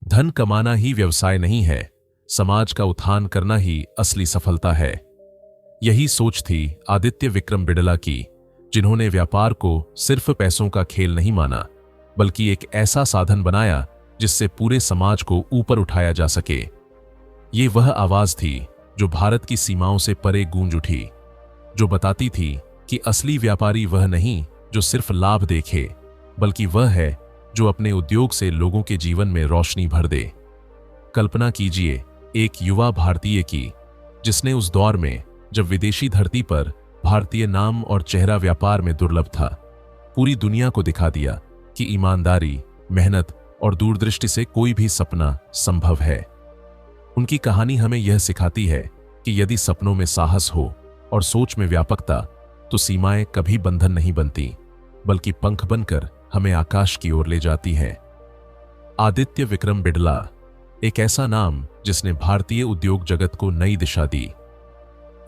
धन कमाना ही व्यवसाय नहीं है, समाज का उत्थान करना ही असली सफलता है। यही सोच थी आदित्य विक्रम बिड़ला की, जिन्होंने व्यापार को सिर्फ पैसों का खेल नहीं माना, बल्कि एक ऐसा साधन बनाया जिससे पूरे समाज को ऊपर उठाया जा सके। ये वह आवाज थी जो भारत की सीमाओं से परे गूंज उठी, जो बताती थी कि असली व्यापारी वह नहीं जो सिर्फ लाभ देखे, बल्कि वह है जो अपने उद्योग से लोगों के जीवन में रोशनी भर दे। कल्पना कीजिए एक युवा भारतीय की, जिसने उस दौर में जब विदेशी धरती पर भारतीय नाम और चेहरा व्यापार में दुर्लभ था, पूरी दुनिया को दिखा दिया कि ईमानदारी, मेहनत और दूरदृष्टि से कोई भी सपना संभव है। उनकी कहानी हमें यह सिखाती है कि यदि सपनों में साहस हो और सोच में व्यापकता, तो सीमाएं कभी बंधन नहीं बनती, बल्कि पंख बनकर हमें आकाश की ओर ले जाती हैं। आदित्य विक्रम बिड़ला एक ऐसा नाम जिसने भारतीय उद्योग जगत को नई दिशा दी।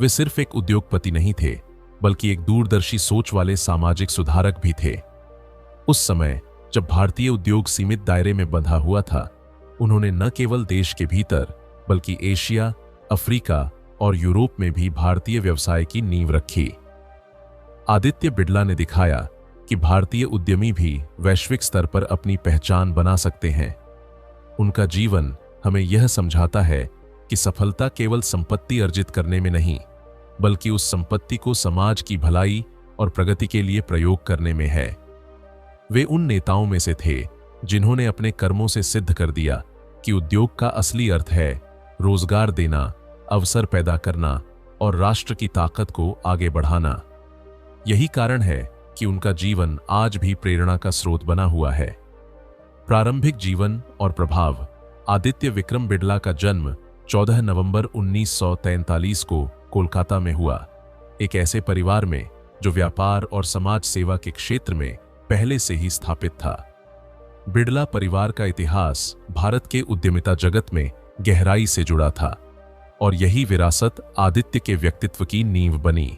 वे सिर्फ एक उद्योगपति नहीं थे, बल्कि एक दूरदर्शी सोच वाले सामाजिक सुधारक भी थे। उस समय जब भारतीय उद्योग सीमित दायरे में बंधा हुआ था, उन्होंने न केवल देश के भीतर, बल्कि एशिया, अफ्रीका और यूरोप में भी भारतीय व्यवसाय की नींव रखी। आदित्य बिड़ला ने दिखाया कि भारतीय उद्यमी भी वैश्विक स्तर पर अपनी पहचान बना सकते हैं। उनका जीवन हमें यह समझाता है कि सफलता केवल संपत्ति अर्जित करने में नहीं, बल्कि उस संपत्ति को समाज की भलाई और प्रगति के लिए प्रयोग करने में है। वे उन नेताओं में से थे जिन्होंने अपने कर्मों से सिद्ध कर दिया कि उद्योग का असली अर्थ है रोजगार देना, अवसर पैदा करना और राष्ट्र की ताकत को आगे बढ़ाना। यही कारण है कि उनका जीवन आज भी प्रेरणा का स्रोत बना हुआ है। प्रारंभिक जीवन और प्रभाव। आदित्य विक्रम बिड़ला का जन्म 14 नवंबर 1943 को कोलकाता में हुआ, एक ऐसे परिवार में जो व्यापार और समाज सेवा के क्षेत्र में पहले से ही स्थापित था। बिड़ला परिवार का इतिहास भारत के उद्यमिता जगत में गहराई से जुड़ा था, और यही विरासत आदित्य के व्यक्तित्व की नींव बनी।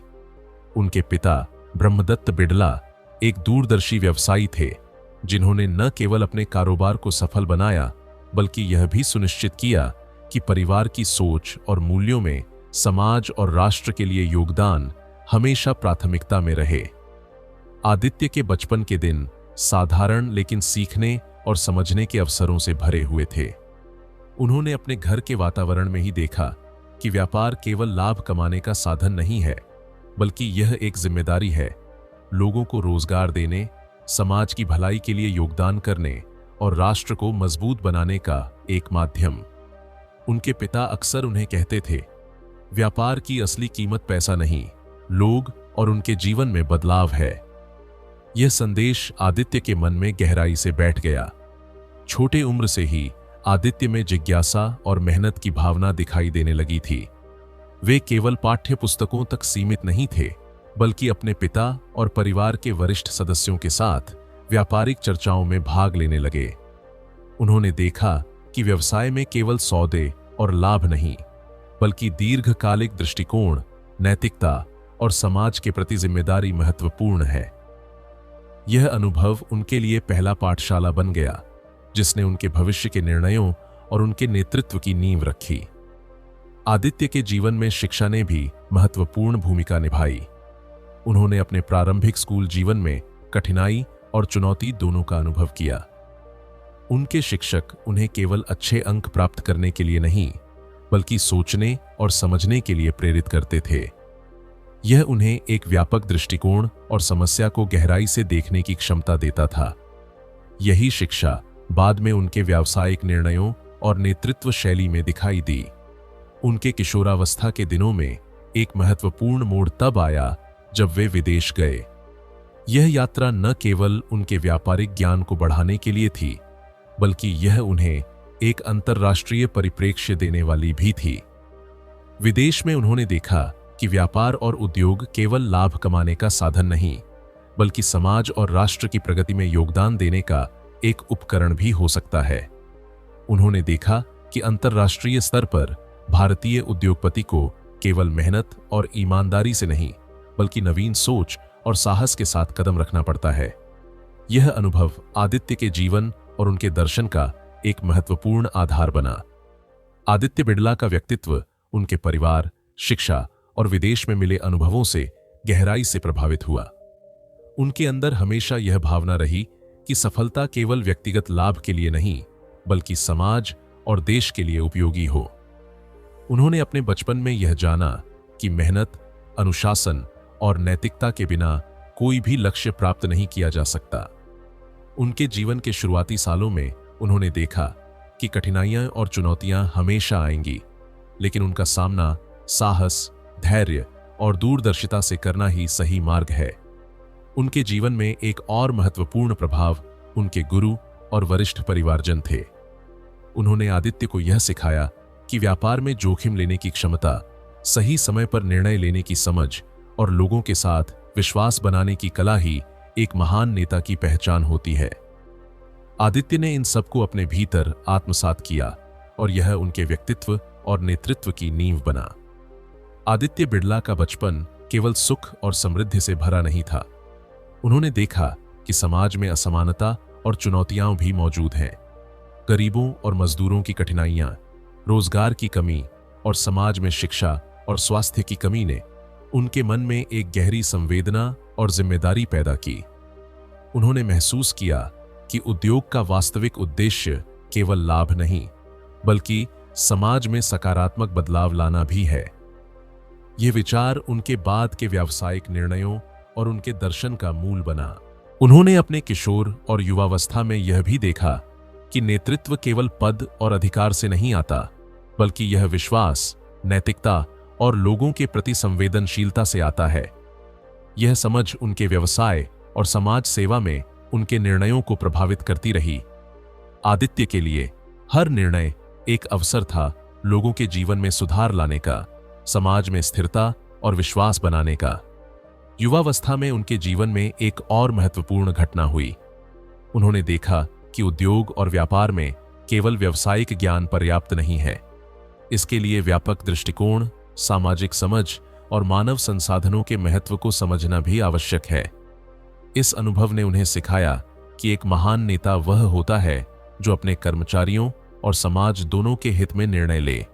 उनके पिता ब्रह्मदत्त बिड़ला एक दूरदर्शी व्यवसायी थे, जिन्होंने न केवल अपने कारोबार को सफल बनाया, बल्कि यह भी सुनिश्चित किया कि परिवार की सोच और मूल्यों में समाज और राष्ट्र के लिए योगदान हमेशा प्राथमिकता में रहे। आदित्य के बचपन के दिन साधारण लेकिन सीखने और समझने के अवसरों से भरे हुए थे। उन्होंने अपने घर के वातावरण में ही देखा कि व्यापार केवल लाभ कमाने का साधन नहीं है, बल्कि यह एक जिम्मेदारी है, लोगों को रोजगार देने, समाज की भलाई के लिए योगदान करने और राष्ट्र को मजबूत बनाने का एक माध्यम। उनके पिता अक्सर उन्हें कहते थे, व्यापार की असली कीमत पैसा नहीं, लोग और उनके जीवन में बदलाव है। यह संदेश आदित्य के मन में गहराई से बैठ गया। छोटे उम्र से ही आदित्य में जिज्ञासा और मेहनत की भावना दिखाई देने लगी थी। वे केवल पाठ्य पुस्तकों तक सीमित नहीं थे, बल्कि अपने पिता और परिवार के वरिष्ठ सदस्यों के साथ व्यापारिक चर्चाओं में भाग लेने लगे। उन्होंने देखा कि व्यवसाय में केवल सौदे और लाभ नहीं, बल्कि दीर्घकालिक दृष्टिकोण, नैतिकता और समाज के प्रति जिम्मेदारी महत्वपूर्ण है। यह अनुभव उनके लिए पहला पाठशाला बन गया, जिसने उनके भविष्य के निर्णयों और उनके नेतृत्व की नींव रखी। आदित्य के जीवन में शिक्षा ने भी महत्वपूर्ण भूमिका निभाई। उन्होंने अपने प्रारंभिक स्कूल जीवन में कठिनाई और चुनौती दोनों का अनुभव किया। उनके शिक्षक उन्हें केवल अच्छे अंक प्राप्त करने के लिए नहीं, बल्कि सोचने और समझने के लिए प्रेरित करते थे। यह उन्हें एक व्यापक दृष्टिकोण और समस्या को गहराई से देखने की क्षमता देता था। यही शिक्षा बाद में उनके व्यावसायिक निर्णयों और नेतृत्व शैली में दिखाई दी। उनके किशोरावस्था के दिनों में एक महत्वपूर्ण मोड़ तब आया जब वे विदेश गए। यह यात्रा न केवल उनके व्यापारिक ज्ञान को बढ़ाने के लिए थी, बल्कि यह उन्हें एक अंतर्राष्ट्रीय परिप्रेक्ष्य देने वाली भी थी। विदेश में उन्होंने देखा कि व्यापार और उद्योग केवल लाभ कमाने का साधन नहीं, बल्कि समाज और राष्ट्र की प्रगति में योगदान देने का एक उपकरण भी हो सकता है। उन्होंने देखा कि अंतर्राष्ट्रीय स्तर पर भारतीय उद्योगपति को केवल मेहनत और ईमानदारी से नहीं, बल्कि नवीन सोच और साहस के साथ कदम रखना पड़ता है। यह अनुभव आदित्य के जीवन और उनके दर्शन का एक महत्वपूर्ण आधार बना। आदित्य बिड़ला का व्यक्तित्व उनके परिवार, शिक्षा और विदेश में मिले अनुभवों से गहराई से प्रभावित हुआ। उनके अंदर हमेशा यह भावना रही कि सफलता केवल व्यक्तिगत लाभ के लिए नहीं, बल्कि समाज और देश के लिए उपयोगी हो। उन्होंने अपने बचपन में यह जाना कि मेहनत, अनुशासन और नैतिकता के बिना कोई भी लक्ष्य प्राप्त नहीं किया जा सकता। उनके जीवन के शुरुआती सालों में उन्होंने देखा कि कठिनाइयां और चुनौतियां हमेशा आएंगी, लेकिन उनका सामना साहस, धैर्य और दूरदर्शिता से करना ही सही मार्ग है। उनके जीवन में एक और महत्वपूर्ण प्रभाव उनके गुरु और वरिष्ठ परिवारजन थे। उन्होंने आदित्य को यह सिखाया कि व्यापार में जोखिम लेने की क्षमता, सही समय पर निर्णय लेने की समझ और लोगों के साथ विश्वास बनाने की कला ही एक महान नेता की पहचान होती है। आदित्य ने इन सबको अपने भीतर आत्मसात किया और यह उनके व्यक्तित्व और नेतृत्व की नींव बना। आदित्य बिड़ला का बचपन केवल सुख और समृद्धि से भरा नहीं था। उन्होंने देखा कि समाज में असमानता और चुनौतियां भी मौजूद हैं। गरीबों और मजदूरों की कठिनाइयां, रोजगार की कमी और समाज में शिक्षा और स्वास्थ्य की कमी ने उनके मन में एक गहरी संवेदना और जिम्मेदारी पैदा की। उन्होंने महसूस किया कि उद्योग का वास्तविक उद्देश्य केवल लाभ नहीं, बल्कि समाज में सकारात्मक बदलाव लाना भी है। ये विचार उनके बाद के व्यावसायिक निर्णयों और उनके दर्शन का मूल बना। उन्होंने अपने किशोर और युवावस्था में यह भी देखा कि नेतृत्व केवल पद और अधिकार से नहीं आता, बल्कि यह विश्वास, नैतिकता और लोगों के प्रति संवेदनशीलता से आता है। यह समझ उनके व्यवसाय और समाज सेवा में उनके निर्णयों को प्रभावित करती रही। आदित्य के लिए हर निर्णय एक अवसर था लोगों के जीवन में सुधार लाने का, समाज में स्थिरता और विश्वास बनाने का। युवावस्था में उनके जीवन में एक और महत्वपूर्ण घटना हुई। उन्होंने देखा कि उद्योग और व्यापार में केवल व्यावसायिक ज्ञान पर्याप्त नहीं है। इसके लिए व्यापक दृष्टिकोण, सामाजिक समझ और मानव संसाधनों के महत्व को समझना भी आवश्यक है। इस अनुभव ने उन्हें सिखाया कि एक महान नेता वह होता है जो अपने कर्मचारियों और समाज दोनों के हित में निर्णय ले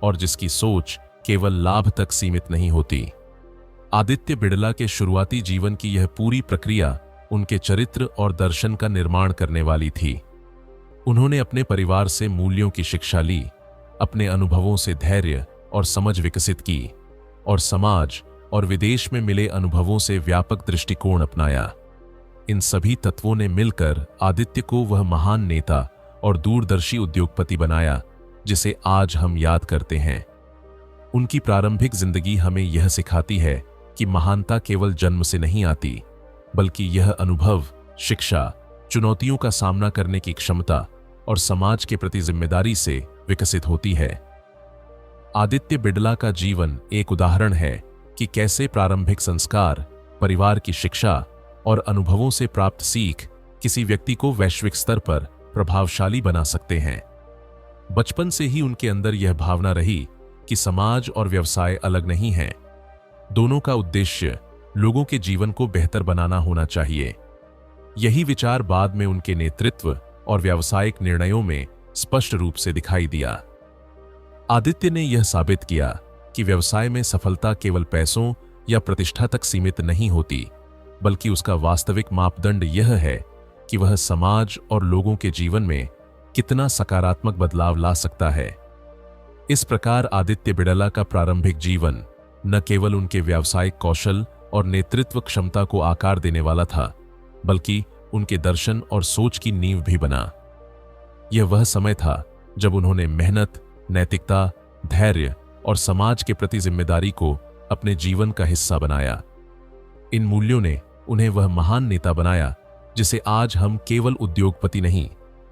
और जिसकी सोच केवल लाभ तक सीमित नहीं होती। आदित्य बिड़ला के शुरुआती जीवन की यह पूरी प्रक्रिया उनके चरित्र और दर्शन का निर्माण करने वाली थी। उन्होंने अपने परिवार से मूल्यों की शिक्षा ली, अपने अनुभवों से धैर्य और समझ विकसित की और समाज और विदेश में मिले अनुभवों से व्यापक दृष्टिकोण अपनाया। इन सभी तत्वों ने मिलकर आदित्य को वह महान नेता और दूरदर्शी उद्योगपति बनाया जिसे आज हम याद करते हैं। उनकी प्रारंभिक जिंदगी हमें यह सिखाती है कि महानता केवल जन्म से नहीं आती, बल्कि यह अनुभव, शिक्षा, चुनौतियों का सामना करने की क्षमता और समाज के प्रति जिम्मेदारी से विकसित होती है। आदित्य बिड़ला का जीवन एक उदाहरण है कि कैसे प्रारंभिक संस्कार, परिवार की शिक्षा और अनुभवों से प्राप्त सीख किसी व्यक्ति को वैश्विक स्तर पर प्रभावशाली बना सकते हैं। बचपन से ही उनके अंदर यह भावना रही कि समाज और व्यवसाय अलग नहीं हैं। दोनों का उद्देश्य लोगों के जीवन को बेहतर बनाना होना चाहिए। यही विचार बाद में उनके नेतृत्व और व्यावसायिक निर्णयों में स्पष्ट रूप से दिखाई दिया। आदित्य ने यह साबित किया कि व्यवसाय में सफलता केवल पैसों या प्रतिष्ठा तक सीमित नहीं होती, बल्कि उसका वास्तविक मापदंड यह है कि वह समाज और लोगों के जीवन में कितना सकारात्मक बदलाव ला सकता है। इस प्रकार आदित्य बिड़ला का प्रारंभिक जीवन न केवल उनके व्यावसायिक कौशल और नेतृत्व क्षमता को आकार देने वाला था, बल्कि उनके दर्शन और सोच की नींव भी बना। यह वह समय था जब उन्होंने मेहनत, नैतिकता, धैर्य और समाज के प्रति जिम्मेदारी को अपने जीवन का हिस्सा बनाया। इन मूल्यों ने उन्हें वह महान नेता बनाया जिसे आज हम केवल उद्योगपति नहीं,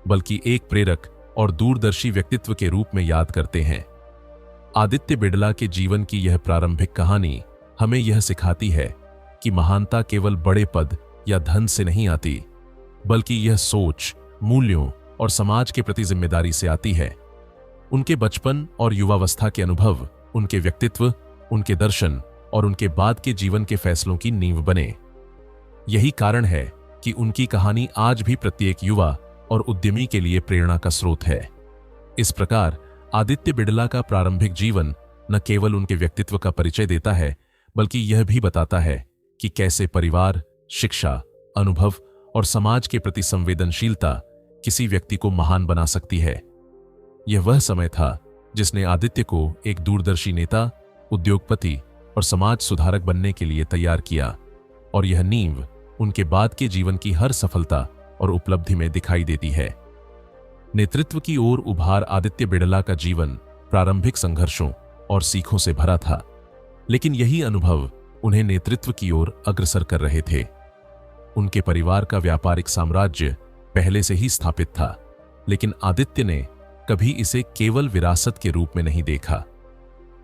बल्कि एक प्रेरक और दूरदर्शी व्यक्तित्व के रूप में याद करते हैं। आदित्य बिड़ला के जीवन की यह प्रारंभिक कहानी हमें यह सिखाती है कि महानता केवल बड़े पद या धन से नहीं आती, बल्कि यह सोच, मूल्यों और समाज के प्रति जिम्मेदारी से आती है। उनके बचपन और युवावस्था के अनुभव उनके व्यक्तित्व, उनके दर्शन और उनके बाद के जीवन के फैसलों की नींव बने। यही कारण है कि उनकी कहानी आज भी प्रत्येक युवा और उद्यमी के लिए प्रेरणा का स्रोत है। इस प्रकार आदित्य बिड़ला का प्रारंभिक जीवन न केवल उनके व्यक्तित्व का परिचय देता है, बल्कि यह भी बताता है कि कैसे परिवार, शिक्षा, अनुभव और समाज के प्रति संवेदनशीलता किसी व्यक्ति को महान बना सकती है। यह वह समय था जिसने आदित्य को एक दूरदर्शी नेता, उद्योगपति और समाज सुधारक बनने के लिए तैयार किया, और यह नींव उनके बाद के जीवन की हर सफलता और उपलब्धि में दिखाई देती है। नेतृत्व की ओर उभार आदित्य बिड़ला का जीवन प्रारंभिक संघर्षों और सीखों से भरा था, लेकिन यही अनुभव उन्हें नेतृत्व की ओर अग्रसर कर रहे थे। उनके परिवार का व्यापारिक साम्राज्य पहले से ही स्थापित था, लेकिन आदित्य ने कभी इसे केवल विरासत के रूप में नहीं देखा।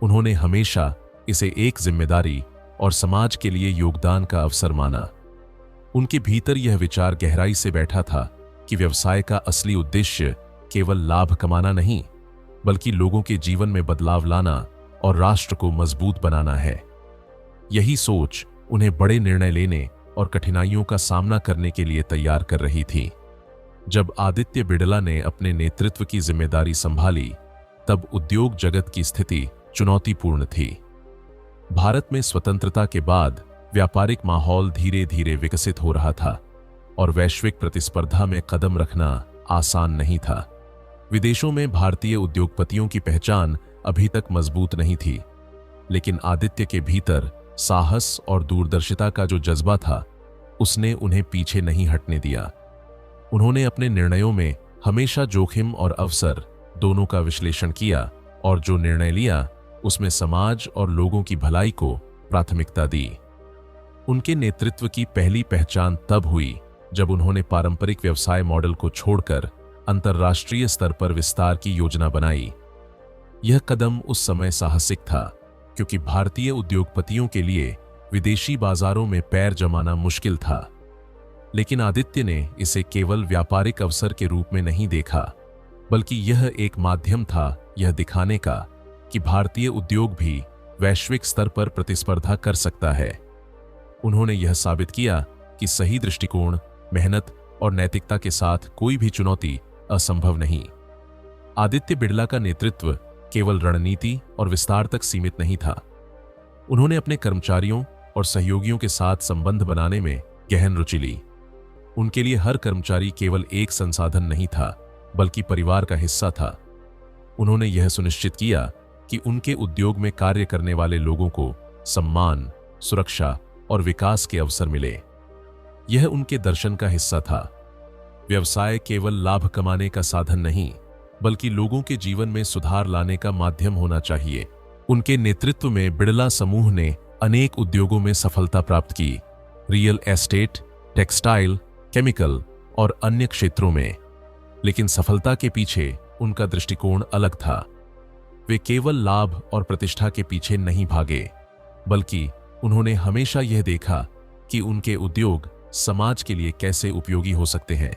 उन्होंने हमेशा इसे एक जिम्मेदारी और समाज के लिए योगदान का अवसर माना। उनके भीतर यह विचार गहराई से बैठा था कि व्यवसाय का असली उद्देश्य केवल लाभ कमाना नहीं, बल्कि लोगों के जीवन में बदलाव लाना और राष्ट्र को मजबूत बनाना है। यही सोच उन्हें बड़े निर्णय लेने और कठिनाइयों का सामना करने के लिए तैयार कर रही थी। जब आदित्य बिड़ला ने अपने नेतृत्व की जिम्मेदारी संभाली, तब उद्योग जगत की स्थिति चुनौतीपूर्ण थी। भारत में स्वतंत्रता के बाद व्यापारिक माहौल धीरे धीरे विकसित हो रहा था और वैश्विक प्रतिस्पर्धा में कदम रखना आसान नहीं था। विदेशों में भारतीय उद्योगपतियों की पहचान अभी तक मजबूत नहीं थी, लेकिन आदित्य के भीतर साहस और दूरदर्शिता का जो जज्बा था, उसने उन्हें पीछे नहीं हटने दिया। उन्होंने अपने निर्णयों में हमेशा जोखिम और अवसर दोनों का विश्लेषण किया, और जो निर्णय लिया उसमें समाज और लोगों की भलाई को प्राथमिकता दी। उनके नेतृत्व की पहली पहचान तब हुई जब उन्होंने पारंपरिक व्यवसाय मॉडल को छोड़कर अंतर्राष्ट्रीय स्तर पर विस्तार की योजना बनाई। यह कदम उस समय साहसिक था, क्योंकि भारतीय उद्योगपतियों के लिए विदेशी बाजारों में पैर जमाना मुश्किल था। लेकिन आदित्य ने इसे केवल व्यापारिक अवसर के रूप में नहीं देखा, बल्कि यह एक माध्यम था यह दिखाने का कि भारतीय उद्योग भी वैश्विक स्तर पर प्रतिस्पर्धा कर सकता है। उन्होंने यह साबित किया कि सही दृष्टिकोण, मेहनत और नैतिकता के साथ कोई भी चुनौती असंभव नहीं। आदित्य बिड़ला का नेतृत्व केवल रणनीति और विस्तार तक सीमित नहीं था। उन्होंने अपने कर्मचारियों और सहयोगियों के साथ संबंध बनाने में गहन रुचि ली। उनके लिए हर कर्मचारी केवल एक संसाधन नहीं था, बल्कि परिवार का हिस्सा था। उन्होंने यह सुनिश्चित किया कि उनके उद्योग में कार्य करने वाले लोगों को सम्मान, सुरक्षा और विकास के अवसर मिले। यह उनके दर्शन का हिस्सा था। व्यवसाय केवल लाभ कमाने का साधन नहीं, बल्कि लोगों के जीवन में सुधार लाने का माध्यम होना चाहिए। उनके नेतृत्व में बिड़ला समूह ने अनेक उद्योगों में सफलता प्राप्त की, रियल एस्टेट, टेक्सटाइल, केमिकल और अन्य क्षेत्रों में। लेकिन सफलता के पीछे उनका दृष्टिकोण अलग था। वे केवल लाभ और प्रतिष्ठा के पीछे नहीं भागे, बल्कि उन्होंने हमेशा यह देखा कि उनके उद्योग समाज के लिए कैसे उपयोगी हो सकते हैं।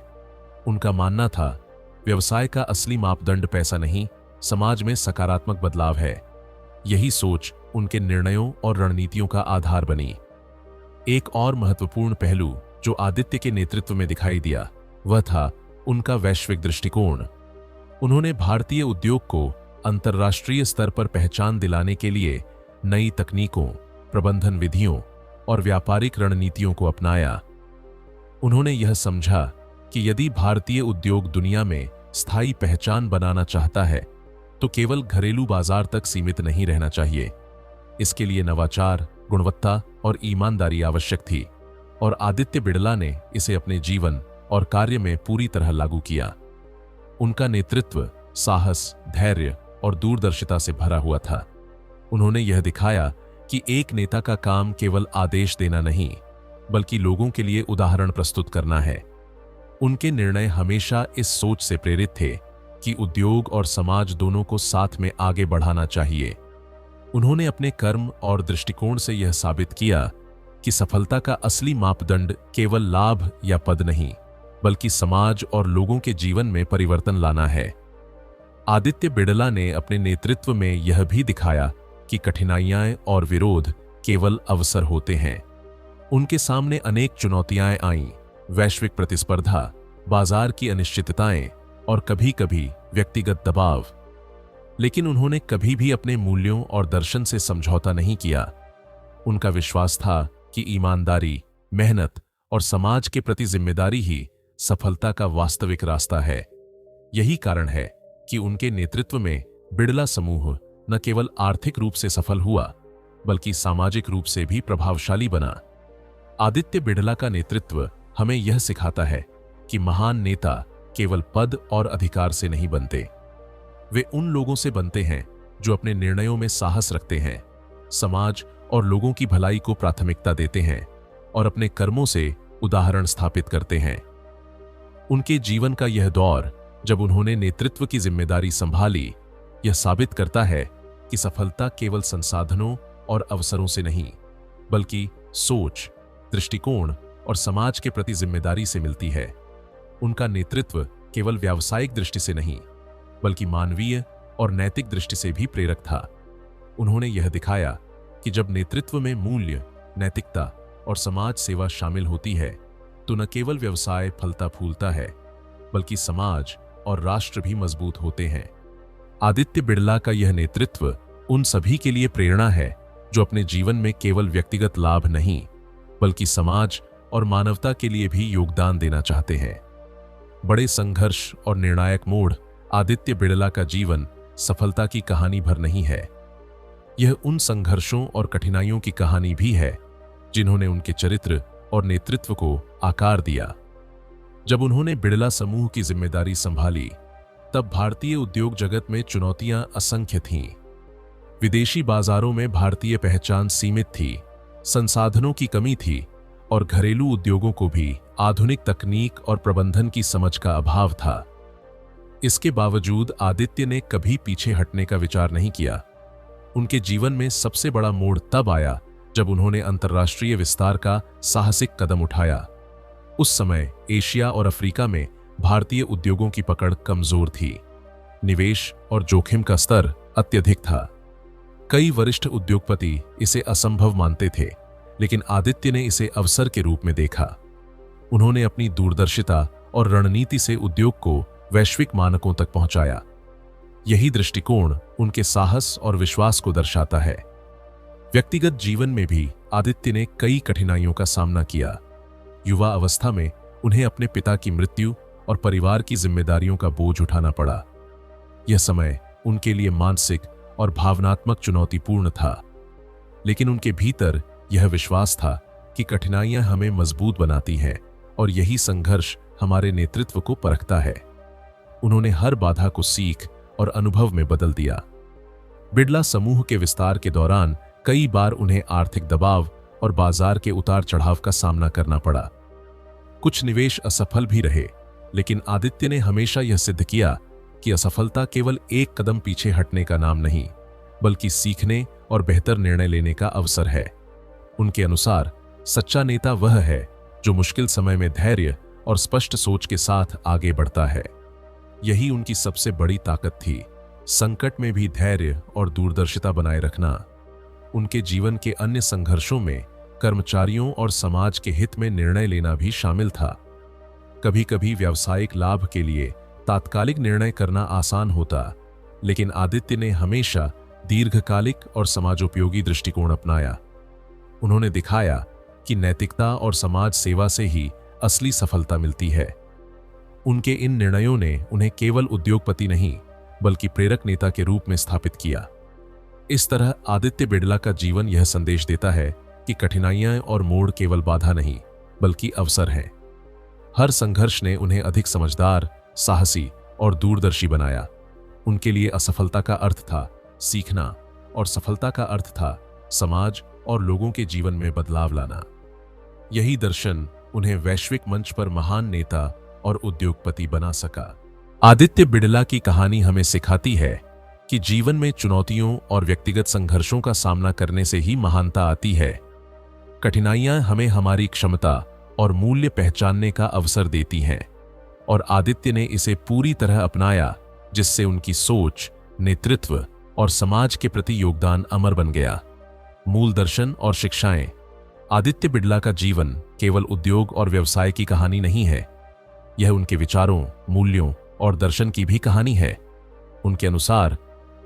उनका मानना था, व्यवसाय का असली मापदंड पैसा नहीं, समाज में सकारात्मक बदलाव है। यही सोच उनके निर्णयों और रणनीतियों का आधार बनी। एक और महत्वपूर्ण पहलू जो आदित्य के नेतृत्व में दिखाई दिया, वह था उनका वैश्विक दृष्टिकोण। उन्होंने भारतीय उद्योग को अंतर्राष्ट्रीय स्तर पर पहचान दिलाने के लिए नई तकनीकों, प्रबंधन विधियों और व्यापारिक रणनीतियों को अपनाया। उन्होंने यह समझा कि यदि भारतीय उद्योग दुनिया में स्थायी पहचान बनाना चाहता है, तो केवल घरेलू बाजार तक सीमित नहीं रहना चाहिए। इसके लिए नवाचार, गुणवत्ता और ईमानदारी आवश्यक थी, और आदित्य बिड़ला ने इसे अपने जीवन और कार्य में पूरी तरह लागू किया। उनका नेतृत्व साहस, धैर्य और दूरदर्शिता से भरा हुआ था। उन्होंने यह दिखाया कि एक नेता का काम केवल आदेश देना नहीं, बल्कि लोगों के लिए उदाहरण प्रस्तुत करना है। उनके निर्णय हमेशा इस सोच से प्रेरित थे कि उद्योग और समाज दोनों को साथ में आगे बढ़ाना चाहिए। उन्होंने अपने कर्म और दृष्टिकोण से यह साबित किया कि सफलता का असली मापदंड केवल लाभ या पद नहीं, बल्कि समाज और लोगों के जीवन में परिवर्तन लाना है। आदित्य बिड़ला ने अपने नेतृत्व में यह भी दिखाया कि कठिनाइयां और विरोध केवल अवसर होते हैं। उनके सामने अनेक चुनौतियां आईं, वैश्विक प्रतिस्पर्धा, बाजार की अनिश्चितताएं और कभी कभी व्यक्तिगत दबाव। लेकिन उन्होंने कभी भी अपने मूल्यों और दर्शन से समझौता नहीं किया। उनका विश्वास था कि ईमानदारी, मेहनत और समाज के प्रति जिम्मेदारी ही सफलता का वास्तविक रास्ता है। यही कारण है कि उनके नेतृत्व में बिड़ला समूह न केवल आर्थिक रूप से सफल हुआ, बल्कि सामाजिक रूप से भी प्रभावशाली बना। आदित्य बिड़ला का नेतृत्व हमें यह सिखाता है कि महान नेता केवल पद और अधिकार से नहीं बनते। वे उन लोगों से बनते हैं जो अपने निर्णयों में साहस रखते हैं, समाज और लोगों की भलाई को प्राथमिकता देते हैं और अपने कर्मों से उदाहरण स्थापित करते हैं। उनके जीवन का यह दौर, जब उन्होंने नेतृत्व की जिम्मेदारी संभाली, यह साबित करता है कि सफलता केवल संसाधनों और अवसरों से नहीं, बल्कि सोच, दृष्टिकोण और समाज के प्रति जिम्मेदारी से मिलती है। उनका नेतृत्व केवल व्यावसायिक दृष्टि से नहीं, बल्कि मानवीय और नैतिक दृष्टि से भी प्रेरक था। उन्होंने यह दिखाया कि जब नेतृत्व में मूल्य, नैतिकता और समाज सेवा शामिल होती है, तो न केवल व्यवसाय फलता फूलता है, बल्कि समाज और राष्ट्र भी मजबूत होते हैं। आदित्य बिड़ला का यह नेतृत्व उन सभी के लिए प्रेरणा है जो अपने जीवन में केवल व्यक्तिगत लाभ नहीं, बल्कि समाज और मानवता के लिए भी योगदान देना चाहते हैं। बड़े संघर्ष और निर्णायक मोड़ आदित्य बिड़ला का जीवन सफलता की कहानी भर नहीं है। यह उन संघर्षों और कठिनाइयों की कहानी भी है जिन्होंने उनके चरित्र और नेतृत्व को आकार दिया। जब उन्होंने बिड़ला समूह की जिम्मेदारी संभाली, तब भारतीय उद्योग जगत में चुनौतियां असंख्य थीं। विदेशी बाजारों में भारतीय पहचान सीमित थी, संसाधनों की कमी थी और घरेलू उद्योगों को भी आधुनिक तकनीक और प्रबंधन की समझ का अभाव था। इसके बावजूद आदित्य ने कभी पीछे हटने का विचार नहीं किया। उनके जीवन में सबसे बड़ा मोड़ तब आया जब उन्होंने अंतर्राष्ट्रीय विस्तार का साहसिक कदम उठाया। उस समय एशिया और अफ्रीका में भारतीय उद्योगों की पकड़ कमजोर थी। निवेश और जोखिम का स्तर अत्यधिक था। कई वरिष्ठ उद्योगपति इसे असंभव मानते थे, लेकिन आदित्य ने इसे अवसर के रूप में देखा। उन्होंने अपनी दूरदर्शिता और रणनीति से उद्योग को वैश्विक मानकों तक पहुंचाया। यही दृष्टिकोण उनके साहस और विश्वास को दर्शाता है। व्यक्तिगत जीवन में भी आदित्य ने कई कठिनाइयों का सामना किया। युवा अवस्था में उन्हें अपने पिता की मृत्यु और परिवार की जिम्मेदारियों का बोझ उठाना पड़ा। यह समय उनके लिए मानसिक और भावनात्मक चुनौतीपूर्ण था, लेकिन उनके भीतर यह विश्वास था कि कठिनाइयां हमें मजबूत बनाती हैं और यही संघर्ष हमारे नेतृत्व को परखता है। उन्होंने हर बाधा को सीख और अनुभव में बदल दिया। बिड़ला समूह के विस्तार के दौरान कई बार उन्हें आर्थिक दबाव और बाजार के उतार चढ़ाव का सामना करना पड़ा। कुछ निवेश असफल भी रहे, लेकिन आदित्य ने हमेशा यह सिद्ध किया कि असफलता केवल एक कदम पीछे हटने का नाम नहीं, बल्कि सीखने और बेहतर निर्णय लेने का अवसर है। उनके अनुसार सच्चा नेता वह है जो मुश्किल समय में धैर्य और स्पष्ट सोच के साथ आगे बढ़ता है। यही उनकी सबसे बड़ी ताकत थी, संकट में भी धैर्य और दूरदर्शिता बनाए रखना। उनके जीवन के अन्य संघर्षों में कर्मचारियों और समाज के हित में निर्णय लेना भी शामिल था। कभी कभी व्यावसायिक लाभ के लिए तात्कालिक निर्णय करना आसान होता, लेकिन आदित्य ने हमेशा दीर्घकालिक और समाजोपयोगी दृष्टिकोण अपनाया। उन्होंने दिखाया कि नैतिकता और समाज सेवा से ही असली सफलता मिलती है। उनके इन निर्णयों ने उन्हें केवल उद्योगपति नहीं, बल्कि प्रेरक नेता के रूप में स्थापित किया। इस तरह आदित्य बिड़ला का जीवन यह संदेश देता है कि कठिनाइयां और मोड़ केवल बाधा नहीं, बल्कि अवसर हैं। हर संघर्ष ने उन्हें अधिक समझदार, साहसी और दूरदर्शी बनाया। उनके लिए असफलता का अर्थ था सीखना, और सफलता का अर्थ था समाज और लोगों के जीवन में बदलाव लाना। यही दर्शन उन्हें वैश्विक मंच पर महान नेता और उद्योगपति बना सका। आदित्य बिड़ला की कहानी हमें सिखाती है कि जीवन में चुनौतियों और व्यक्तिगत संघर्षों का सामना करने से ही महानता आती है। कठिनाइयां हमें हमारी क्षमता और मूल्य पहचानने का अवसर देती हैं, और आदित्य ने इसे पूरी तरह अपनाया, जिससे उनकी सोच, नेतृत्व और समाज के प्रति योगदान अमर बन गया। मूल दर्शन और शिक्षाएं। आदित्य बिड़ला का जीवन केवल उद्योग और व्यवसाय की कहानी नहीं है। यह उनके विचारों, मूल्यों और दर्शन की भी कहानी है। उनके अनुसार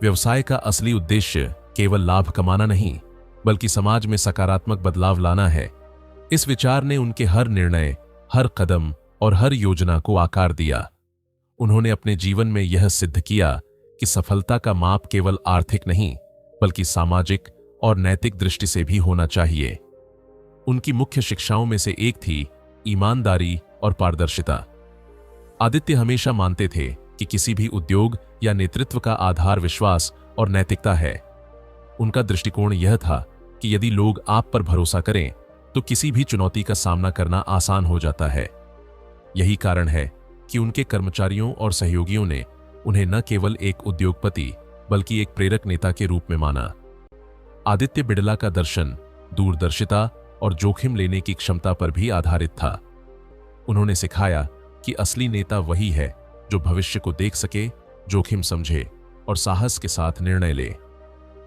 व्यवसाय का असली उद्देश्य केवल लाभ कमाना नहीं, बल्कि समाज में सकारात्मक बदलाव लाना है। इस विचार ने उनके हर निर्णय, हर कदम और हर योजना को आकार दिया। उन्होंने अपने जीवन में यह सिद्ध किया कि सफलता का माप केवल आर्थिक नहीं, बल्कि सामाजिक और नैतिक दृष्टि से भी होना चाहिए। उनकी मुख्य शिक्षाओं में से एक थी ईमानदारी और पारदर्शिता। आदित्य हमेशा मानते थे कि किसी भी उद्योग या नेतृत्व का आधार विश्वास और नैतिकता है। उनका दृष्टिकोण यह था कि यदि लोग आप पर भरोसा करें तो किसी भी चुनौती का सामना करना आसान हो जाता है। यही कारण है कि उनके कर्मचारियों और सहयोगियों ने उन्हें न केवल एक उद्योगपति बल्कि एक प्रेरक नेता के रूप में माना। आदित्य बिड़ला का दर्शन दूरदर्शिता और जोखिम लेने की क्षमता पर भी आधारित था। उन्होंने सिखाया कि असली नेता वही है जो भविष्य को देख सके, जोखिम समझे और साहस के साथ निर्णय ले।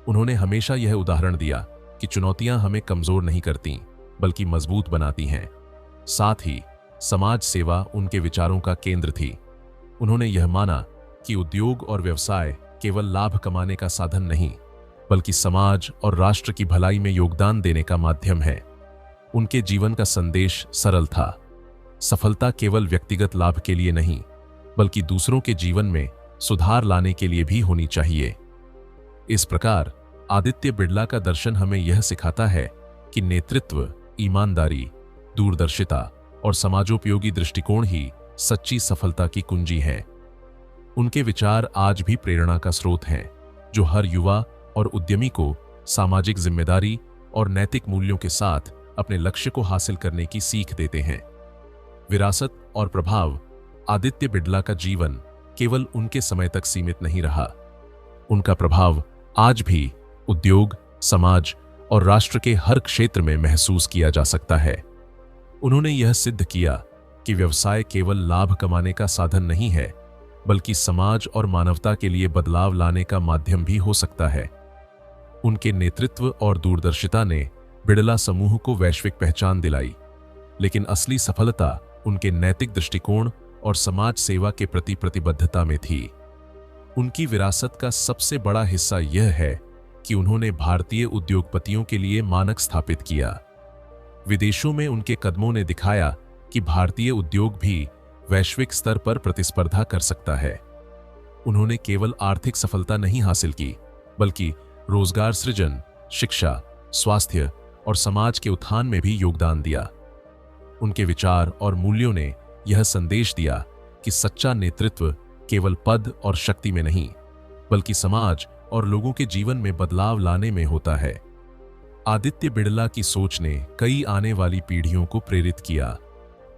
उन्होंने हमेशा यह उदाहरण दिया कि चुनौतियां हमें कमजोर नहीं करती, बल्कि मजबूत बनाती हैं। साथ ही समाज सेवा उनके विचारों का केंद्र थी। उन्होंने यह माना कि उद्योग और व्यवसाय केवल लाभ कमाने का साधन नहीं, बल्कि समाज और राष्ट्र की भलाई में योगदान देने का माध्यम है। उनके जीवन का संदेश सरल था। सफलता केवल व्यक्तिगत लाभ के लिए नहीं, बल्कि दूसरों के जीवन में सुधार लाने के लिए भी होनी चाहिए। इस प्रकार आदित्य बिड़ला का दर्शन हमें यह सिखाता है कि नेतृत्व, ईमानदारी, दूरदर्शिता और समाजोपयोगी दृष्टिकोण ही सच्ची सफलता की कुंजी है। उनके विचार आज भी प्रेरणा का स्रोत हैं, जो हर युवा और उद्यमी को सामाजिक जिम्मेदारी और नैतिक मूल्यों के साथ अपने लक्ष्य को हासिल करने की सीख देते हैं। विरासत और प्रभाव। आदित्य बिड़ला का जीवन केवल उनके समय तक सीमित नहीं रहा। उनका प्रभाव आज भी उद्योग, समाज और राष्ट्र के हर क्षेत्र में महसूस किया जा सकता है। उन्होंने यह सिद्ध किया कि व्यवसाय केवल लाभ कमाने का साधन नहीं है, बल्कि समाज और मानवता के लिए बदलाव लाने का माध्यम भी हो सकता है। उनके नेतृत्व और दूरदर्शिता ने बिड़ला समूह को वैश्विक पहचान दिलाई, लेकिन असली सफलता उनके नैतिक दृष्टिकोण और समाज सेवा के प्रति प्रतिबद्धता में थी। उनकी विरासत का सबसे बड़ा हिस्सा यह है कि उन्होंने भारतीय उद्योगपतियों के लिए मानक स्थापित किया। विदेशों में उनके कदमों ने दिखाया कि भारतीय उद्योग भी वैश्विक स्तर पर प्रतिस्पर्धा कर सकता है। उन्होंने केवल आर्थिक सफलता नहीं हासिल की, बल्कि रोजगार सृजन, शिक्षा, स्वास्थ्य और समाज के उत्थान में भी योगदान दिया। उनके विचार और मूल्यों ने यह संदेश दिया कि सच्चा नेतृत्व केवल पद और शक्ति में नहीं, बल्कि समाज और लोगों के जीवन में बदलाव लाने में होता है। आदित्य बिड़ला की सोच ने कई आने वाली पीढ़ियों को प्रेरित किया।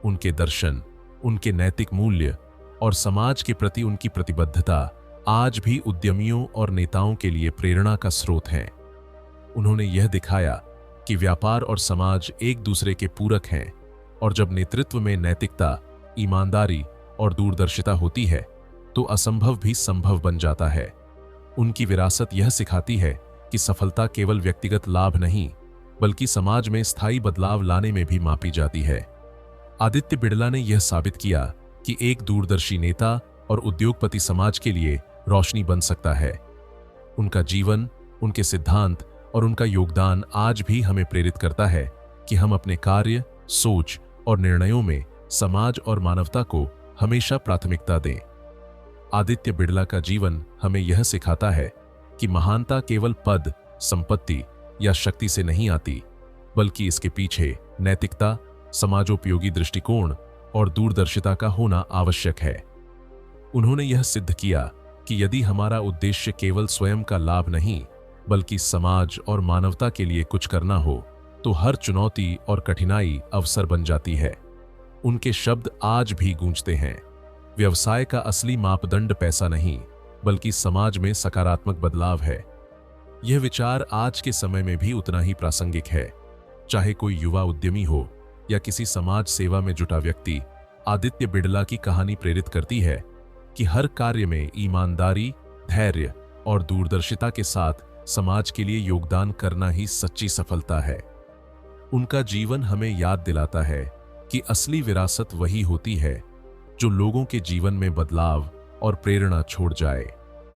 उनके दर्शन, उनके नैतिक मूल्य और समाज के प्रति उनकी प्रतिबद्धता आज भी उद्यमियों और नेताओं के लिए प्रेरणा का स्रोत हैं। उन्होंने यह दिखाया कि व्यापार और समाज एक दूसरे के पूरक हैं, और जब नेतृत्व में नैतिकता, ईमानदारी और दूरदर्शिता होती है तो असंभव भी संभव बन जाता है। उनकी विरासत यह सिखाती है कि सफलता केवल व्यक्तिगत लाभ नहीं, बल्कि समाज में स्थायी बदलाव लाने में भी मापी जाती है। आदित्य बिड़ला ने यह साबित किया कि एक दूरदर्शी नेता और उद्योगपति समाज के लिए रोशनी बन सकता है। उनका जीवन, उनके सिद्धांत और उनका योगदान आज भी हमें प्रेरित करता है कि हम अपने कार्य, सोच और निर्णयों में समाज और मानवता को हमेशा प्राथमिकता दें। आदित्य बिड़ला का जीवन हमें यह सिखाता है कि महानता केवल पद, संपत्ति या शक्ति से नहीं आती, बल्कि इसके पीछे नैतिकता, समाजोपयोगी दृष्टिकोण और दूरदर्शिता का होना आवश्यक है। उन्होंने यह सिद्ध किया कि यदि हमारा उद्देश्य केवल स्वयं का लाभ नहीं, बल्कि समाज और मानवता के लिए कुछ करना हो, तो हर चुनौती और कठिनाई अवसर बन जाती है। उनके शब्द आज भी गूंजते हैं, व्यवसाय का असली मापदंड पैसा नहीं, बल्कि समाज में सकारात्मक बदलाव है। यह विचार आज के समय में भी उतना ही प्रासंगिक है। चाहे कोई युवा उद्यमी हो या किसी समाज सेवा में जुटा व्यक्ति, आदित्य बिड़ला की कहानी प्रेरित करती है कि हर कार्य में ईमानदारी, धैर्य और दूरदर्शिता के साथ समाज के लिए योगदान करना ही सच्ची सफलता है। उनका जीवन हमें याद दिलाता है कि असली विरासत वही होती है जो लोगों के जीवन में बदलाव और प्रेरणा छोड़ जाए।